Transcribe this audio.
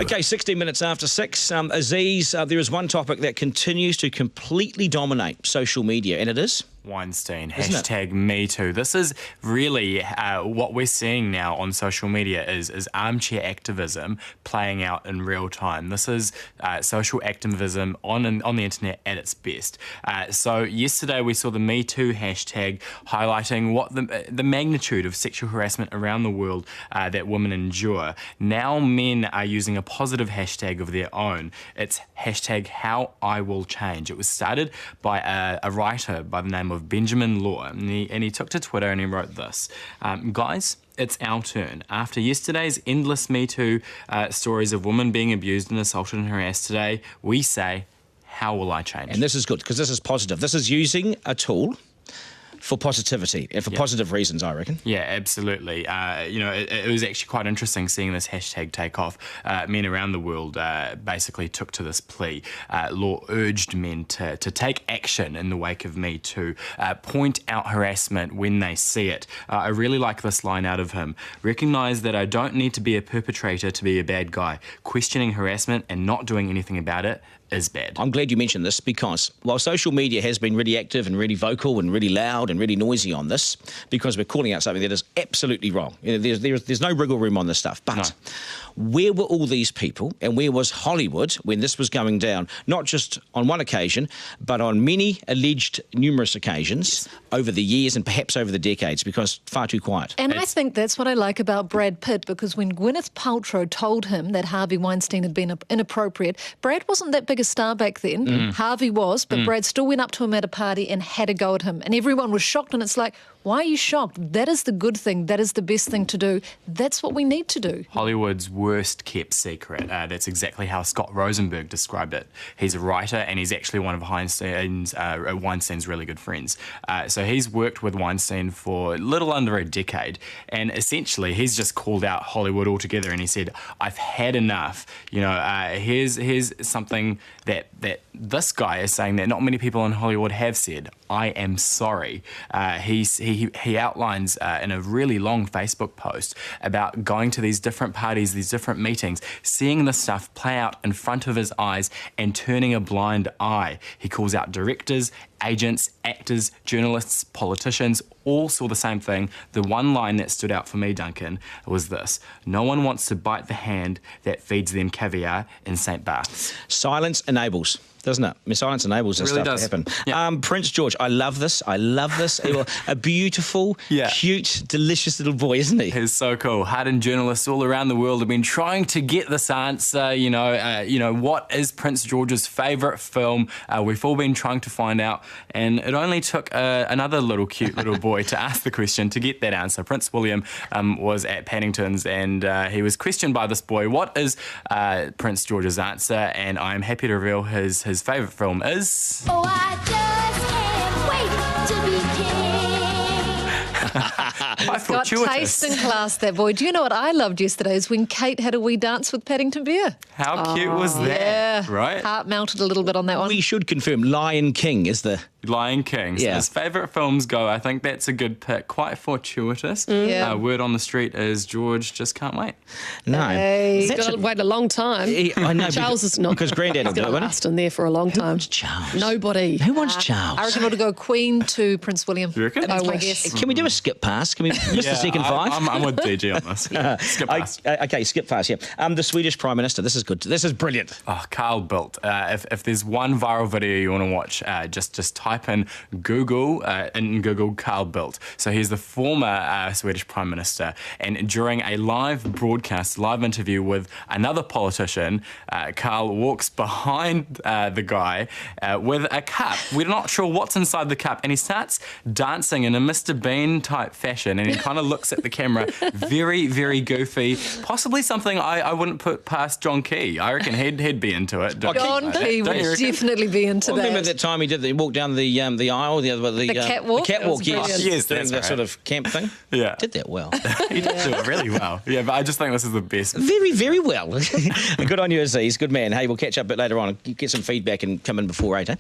Okay, 16 minutes after 6. Aziz, there is one topic that continues to completely dominate social media, and it is Weinstein, Isn't it? hashtag Me Too. This is really what we're seeing now on social media is armchair activism playing out in real time. This is social activism on the internet at its best. So yesterday we saw the Me Too hashtag highlighting what the magnitude of sexual harassment around the world that women endure. Now men are using a positive hashtag of their own. It's hashtag How I Will Change. It was started by a writer by the name of Benjamin Law, and he took to Twitter and he wrote this. Guys, it's our turn. After yesterday's endless Me Too stories of women being abused and assaulted and harassed today, we say, how will I change? And this is good because this is positive. This is using a tool for positivity and for positive reasons, I reckon. Yeah, absolutely. It was actually quite interesting seeing this hashtag take off. Men around the world basically took to this plea. Law urged men to take action in the wake of Me Too, point out harassment when they see it. I really like this line out of him. Recognise that I don't need to be a perpetrator to be a bad guy. Questioning harassment and not doing anything about it is bad. I'm glad you mentioned this because while social media has been really active and really vocal and really loud and really noisy on this, because we're calling out something that is absolutely wrong. You know, there's no wriggle room on this stuff. But where were all these people and where was Hollywood when this was going down? Not just on one occasion, but on many alleged numerous occasions over the years and perhaps over the decades, because far too quiet. And I think that's what I like about Brad Pitt, because when Gwyneth Paltrow told him that Harvey Weinstein had been inappropriate, Brad wasn't that big a star back then. Harvey was, but Brad still went up to him at a party and had a go at him. And everyone was shocked, and it's like, why are you shocked? That is the good thing. That is the best thing to do. That's what we need to do. Hollywood's worst kept secret. That's exactly how Scott Rosenberg described it. He's a writer and he's actually one of Weinstein's really good friends. So he's worked with Weinstein for a little under a decade, and essentially he's just called out Hollywood altogether and he said, I've had enough. Here's something that this guy is saying that not many people in Hollywood have said. I am sorry. He outlines in a really long Facebook post about going to these different parties, these different meetings, seeing this stuff play out in front of his eyes and turning a blind eye. He calls out directors, agents, actors, journalists, politicians, all saw the same thing. The one line that stood out for me, Duncan, was this: no one wants to bite the hand that feeds them caviar in St. Barth's. Silence enables, doesn't it? I mean, silence enables this Really stuff does. to happen. Yeah. Prince George, I love this. A beautiful, cute, delicious little boy, isn't he? He's so cool. Hardened journalists all around the world have been trying to get this answer. What is Prince George's favourite film? We've all been trying to find out, and it only took another little cute little boy to ask the question to get that answer. Prince William was at Paddington's, and he was questioned by this boy, what is Prince George's answer? And I'm happy to reveal his favourite film is... Oh, I just can't wait to be king. Quite Got fortuitous. taste and class, that boy. Do you know what I loved yesterday is when Kate had a wee dance with Paddington Bear. How cute was that? Yeah. Right? Heart melted a little bit on that one. We should confirm Lion King is the... Lion King. So Yeah. his favourite films go. I think that's a good pick. Quite fortuitous. Yeah. Word on the street is George just can't wait. No. Hey. That's Got to wait a long time. I know. Charles is not. Because Granddad will He's do it, going to won't he? last in there for a long time. What's Charles? Nobody. Who wants Charles? I reckon we'll go Queen to Prince William. You reckon? That's I my wish. guess. Can we do a skip pass? Can we miss the second five? I'm with DG on this. Yeah. Skip past. Okay, skip fast, yeah. The Swedish Prime Minister, this is good. This is brilliant. Oh, Carl Bildt. If there's one viral video you want to watch, just type in Google Carl Bildt. So he's the former Swedish Prime Minister, and during a live interview with another politician, Carl walks behind the guy with a cup. We're not sure what's inside the cup, and he starts dancing in a Mr. Bean type fashion, and he kind of looks at the camera, very, very goofy. Possibly something I wouldn't put past John Key. I reckon he'd be into it. John Key would Don't you reckon? definitely be into Remember that. that time he walked down the aisle, the catwalk? The That was catwalk, yes. brilliant. Yes, Doing that's that right. sort of camp thing. Yeah. Did that well. He did do it really well. Yeah, but I just think this is the best. Very, very well. Good on you, Aziz. Good man. Hey, we'll catch up a bit later on. Get some feedback and come in before 8, eh?